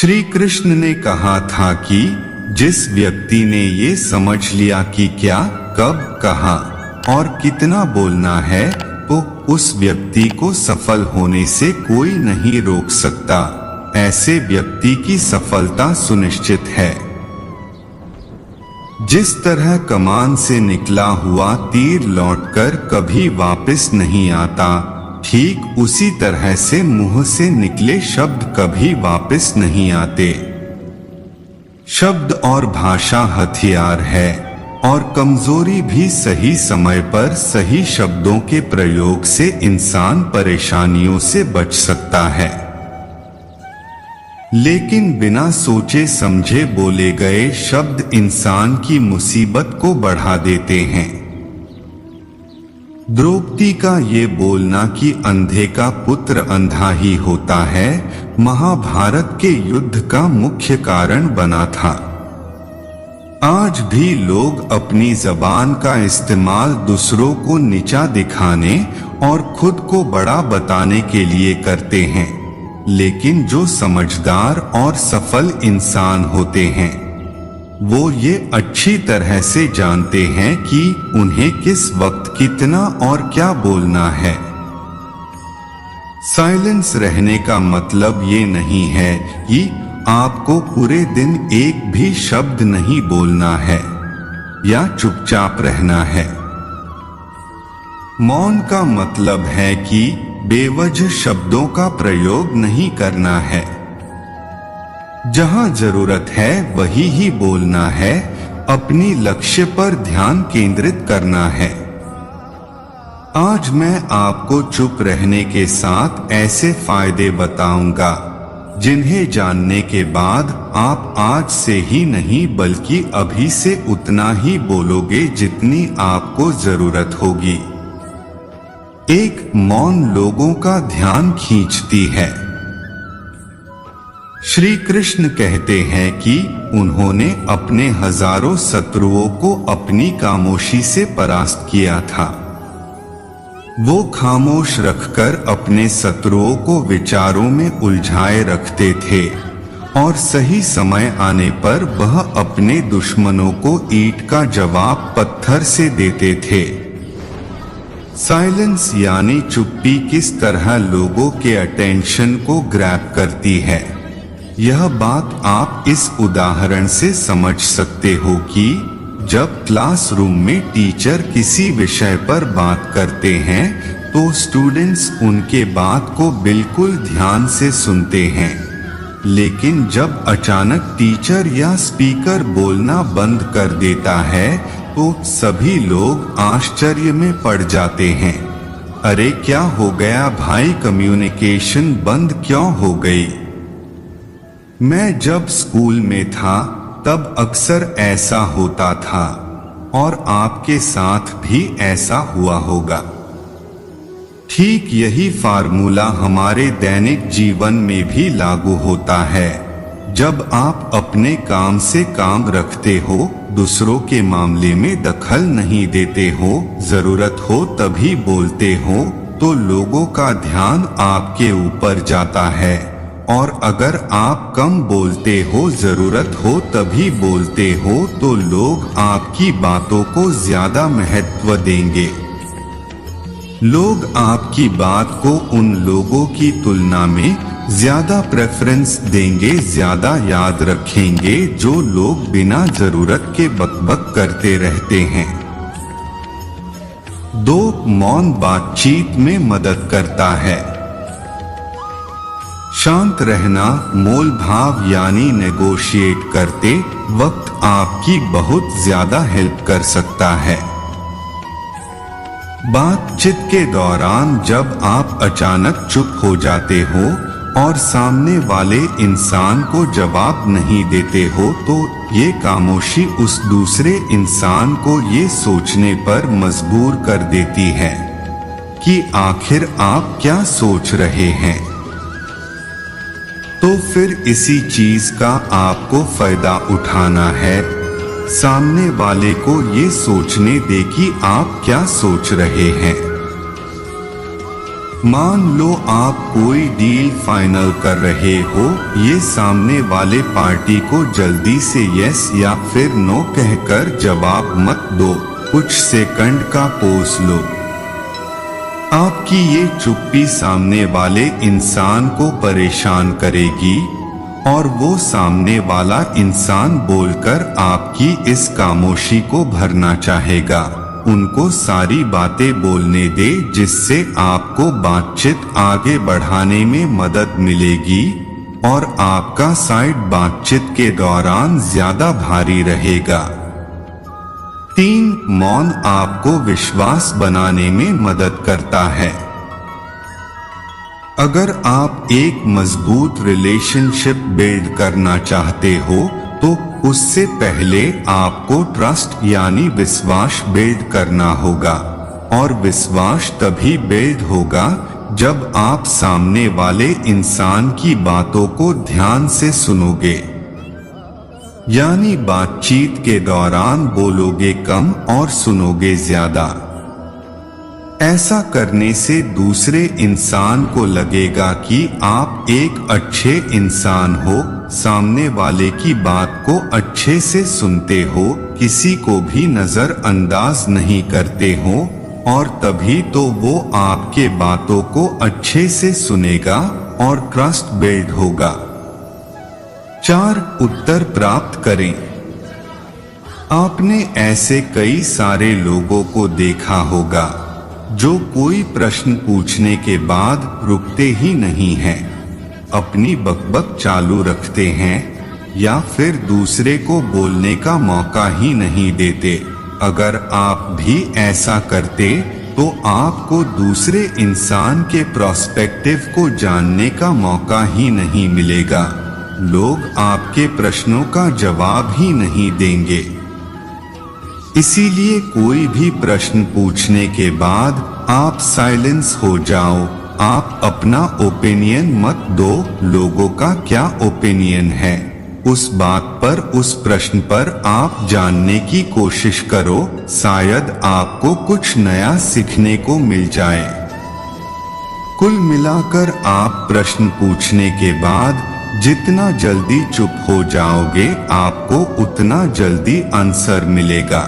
श्री कृष्ण ने कहा था कि जिस व्यक्ति ने ये समझ लिया कि क्या, कब, कहाँ और कितना बोलना है, तो उस व्यक्ति को सफल होने से कोई नहीं रोक सकता। ऐसे व्यक्ति की सफलता सुनिश्चित है। जिस तरह कमान से निकला हुआ तीर लौटकर कभी वापस नहीं आता, ठीक उसी तरह से मुंह से निकले शब्द कभी वापस नहीं आते। शब्द और भाषा हथियार है और कमजोरी भी। सही समय पर सही शब्दों के प्रयोग से इंसान परेशानियों से बच सकता है, लेकिन बिना सोचे समझे बोले गए शब्द इंसान की मुसीबत को बढ़ा देते हैं। द्रौपदी का ये बोलना कि अंधे का पुत्र अंधा ही होता है, महाभारत के युद्ध का मुख्य कारण बना था। आज भी लोग अपनी जबान का इस्तेमाल दूसरों को नीचा दिखाने और खुद को बड़ा बताने के लिए करते हैं, लेकिन जो समझदार और सफल इंसान होते हैं वो ये अच्छी तरह से जानते हैं कि उन्हें किस वक्त कितना और क्या बोलना है। साइलेंस रहने का मतलब ये नहीं है कि आपको पूरे दिन एक भी शब्द नहीं बोलना है या चुपचाप रहना है। मौन का मतलब है कि बेवजह शब्दों का प्रयोग नहीं करना है। जहां जरूरत है वही ही बोलना है, अपनी लक्ष्य पर ध्यान केंद्रित करना है। आज मैं आपको चुप रहने के साथ ऐसे फायदे बताऊंगा जिन्हें जानने के बाद आप आज से ही नहीं बल्कि अभी से उतना ही बोलोगे जितनी आपको जरूरत होगी। एक मौन लोगों का ध्यान खींचती है। श्री कृष्ण कहते हैं कि उन्होंने अपने हजारों शत्रुओं को अपनी खामोशी से परास्त किया था। वो खामोश रखकर अपने शत्रुओं को विचारों में उलझाए रखते थे और सही समय आने पर वह अपने दुश्मनों को ईंट का जवाब पत्थर से देते थे। साइलेंस यानी चुप्पी किस तरह लोगों के अटेंशन को ग्रैब करती है, यह बात आप इस उदाहरण से समझ सकते हो कि जब क्लासरूम में टीचर किसी विषय पर बात करते हैं तो स्टूडेंट्स उनके बात को बिल्कुल ध्यान से सुनते हैं, लेकिन जब अचानक टीचर या स्पीकर बोलना बंद कर देता है तो सभी लोग आश्चर्य में पड़ जाते हैं। अरे क्या हो गया भाई, कम्युनिकेशन बंद क्यों हो गई? मैं जब स्कूल में था तब अक्सर ऐसा होता था और आपके साथ भी ऐसा हुआ होगा। ठीक यही फार्मूला हमारे दैनिक जीवन में भी लागू होता है। जब आप अपने काम से काम रखते हो, दूसरों के मामले में दखल नहीं देते हो, जरूरत हो तभी बोलते हो, तो लोगों का ध्यान आपके ऊपर जाता है। और अगर आप कम बोलते हो, जरूरत हो तभी बोलते हो, तो लोग आपकी बातों को ज्यादा महत्व देंगे। लोग आपकी बात को उन लोगों की तुलना में ज्यादा प्रेफरेंस देंगे, ज्यादा याद रखेंगे जो लोग बिना जरूरत के बकबक करते रहते हैं। दो, मौन बातचीत में मदद करता है। शांत रहना मोल भाव यानी नेगोशिएट करते वक्त आपकी बहुत ज्यादा हेल्प कर सकता है। बातचीत के दौरान जब आप अचानक चुप हो जाते हो और सामने वाले इंसान को जवाब नहीं देते हो, तो ये खामोशी उस दूसरे इंसान को ये सोचने पर मजबूर कर देती है कि आखिर आप क्या सोच रहे हैं। तो फिर इसी चीज का आपको फायदा उठाना है। सामने वाले को ये सोचने दे कि आप क्या सोच रहे हैं। मान लो आप कोई डील फाइनल कर रहे हो, ये सामने वाले पार्टी को जल्दी से यस या फिर नो कहकर जवाब मत दो, कुछ सेकंड का पॉज लो। आपकी ये चुप्पी सामने वाले इंसान को परेशान करेगी और वो सामने वाला इंसान बोलकर आपकी इस खामोशी को भरना चाहेगा। उनको सारी बातें बोलने दे जिससे आपको बातचीत आगे बढ़ाने में मदद मिलेगी और आपका साइड बातचीत के दौरान ज्यादा भारी रहेगा। 3. मौन आपको विश्वास बनाने में मदद करता है। अगर आप एक मजबूत रिलेशनशिप बिल्ड करना चाहते हो तो उससे पहले आपको ट्रस्ट यानी विश्वास बिल्ड करना होगा, और विश्वास तभी बिल्ड होगा जब आप सामने वाले इंसान की बातों को ध्यान से सुनोगे, यानी बातचीत के दौरान बोलोगे कम और सुनोगे ज्यादा। ऐसा करने से दूसरे इंसान को लगेगा कि आप एक अच्छे इंसान हो, सामने वाले की बात को अच्छे से सुनते हो, किसी को भी नजरअंदाज नहीं करते हो, और तभी तो वो आपके बातों को अच्छे से सुनेगा और ट्रस्ट बिल्ड होगा। 4. उत्तर प्राप्त करें। आपने ऐसे कई सारे लोगों को देखा होगा जो कोई प्रश्न पूछने के बाद रुकते ही नहीं हैं, अपनी बकबक चालू रखते हैं या फिर दूसरे को बोलने का मौका ही नहीं देते। अगर आप भी ऐसा करते तो आपको दूसरे इंसान के प्रोस्पेक्टिव को जानने का मौका ही नहीं मिलेगा। लोग आपके प्रश्नों का जवाब ही नहीं देंगे। इसीलिए कोई भी प्रश्न पूछने के बाद आप साइलेंस हो जाओ। आप अपना ओपिनियन मत दो, लोगों का क्या ओपिनियन है उस बात पर, उस प्रश्न पर आप जानने की कोशिश करो, शायद आपको कुछ नया सीखने को मिल जाए। कुल मिलाकर आप प्रश्न पूछने के बाद जितना जल्दी चुप हो जाओगे आपको उतना जल्दी आंसर मिलेगा।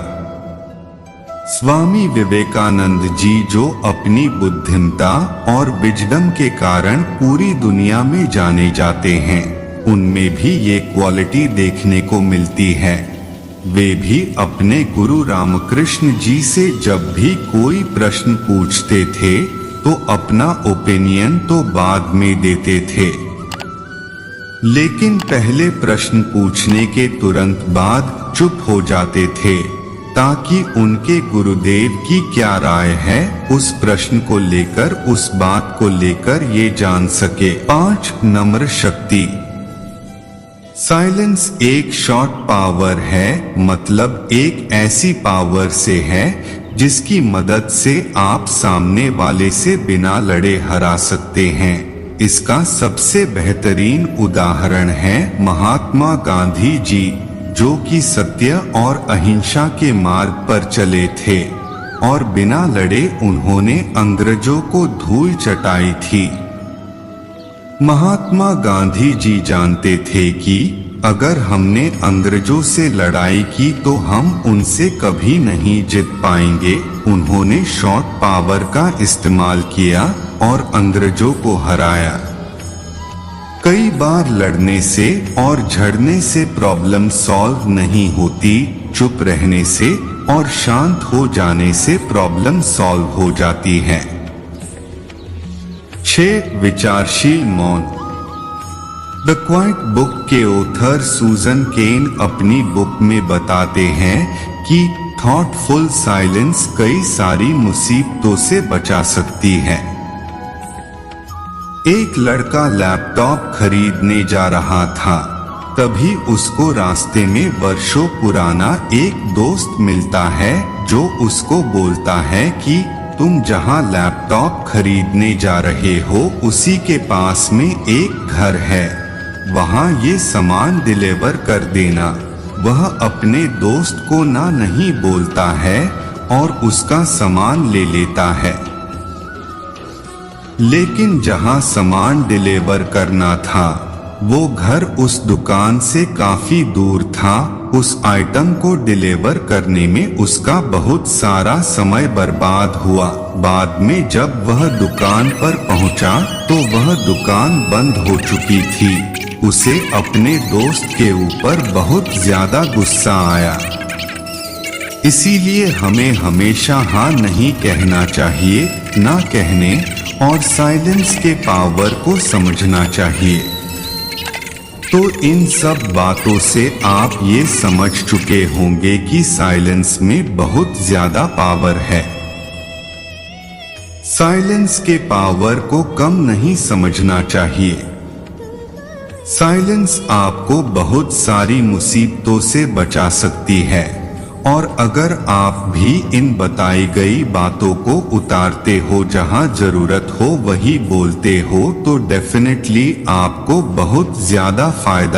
स्वामी विवेकानंद जी जो अपनी बुद्धिमता और विजडम के कारण पूरी दुनिया में जाने जाते हैं, उनमें भी ये क्वालिटी देखने को मिलती है। वे भी अपने गुरु रामकृष्ण जी से जब भी कोई प्रश्न पूछते थे तो अपना ओपिनियन तो बाद में देते थे, लेकिन पहले प्रश्न पूछने के तुरंत बाद चुप हो जाते थे ताकि उनके गुरुदेव की क्या राय है उस प्रश्न को लेकर, उस बात को लेकर ये जान सके। 5. नम्र शक्ति। साइलेंस एक शॉर्ट पावर है, मतलब एक ऐसी पावर से है जिसकी मदद से आप सामने वाले से बिना लड़े हरा सकते हैं। इसका सबसे बेहतरीन उदाहरण है महात्मा गांधी जी, जो कि सत्य और अहिंसा के मार्ग पर चले थे और बिना लड़े उन्होंने अंग्रेजों को धूल चटाई थी। महात्मा गांधी जी जानते थे कि अगर हमने अंग्रेजों से लड़ाई की तो हम उनसे कभी नहीं जीत पाएंगे। उन्होंने शॉर्ट पावर का इस्तेमाल किया और अंग्रेजों को हराया। कई बार लड़ने से और झड़ने से प्रॉब्लम सॉल्व नहीं होती, चुप रहने से और शांत हो जाने से प्रॉब्लम सॉल्व हो जाती है। 6. विचारशील मौन। द क्वाइट बुक के ऑथर सूजन केन अपनी बुक में बताते हैं कि थॉटफुल साइलेंस कई सारी मुसीबतों से बचा सकती है। एक लड़का लैपटॉप खरीदने जा रहा था, तभी उसको रास्ते में वर्षों पुराना एक दोस्त मिलता है जो उसको बोलता है कि तुम जहां लैपटॉप खरीदने जा रहे हो उसी के पास में एक घर है, वहां ये सामान डिलीवर कर देना। वह अपने दोस्त को ना नहीं बोलता है और उसका सामान ले लेता है। लेकिन जहां सामान डिलीवर करना था वो घर उस दुकान से काफी दूर था। उस आइटम को डिलीवर करने में उसका बहुत सारा समय बर्बाद हुआ। बाद में जब वह दुकान पर पहुंचा तो वह दुकान बंद हो चुकी थी। उसे अपने दोस्त के ऊपर बहुत ज्यादा गुस्सा आया। इसीलिए हमें हमेशा हाँ नहीं कहना चाहिए, ना कहने और साइलेंस के पावर को समझना चाहिए। तो इन सब बातों से आप ये समझ चुके होंगे कि साइलेंस में बहुत ज्यादा पावर है। साइलेंस के पावर को कम नहीं समझना चाहिए। साइलेंस आपको बहुत सारी मुसीबतों से बचा सकती है और अगर आप भी इन बताई गई बातों को उतारते हो, जहां जरूरत हो वही बोलते हो, तो डेफिनेटली आपको बहुत ज्यादा फायदा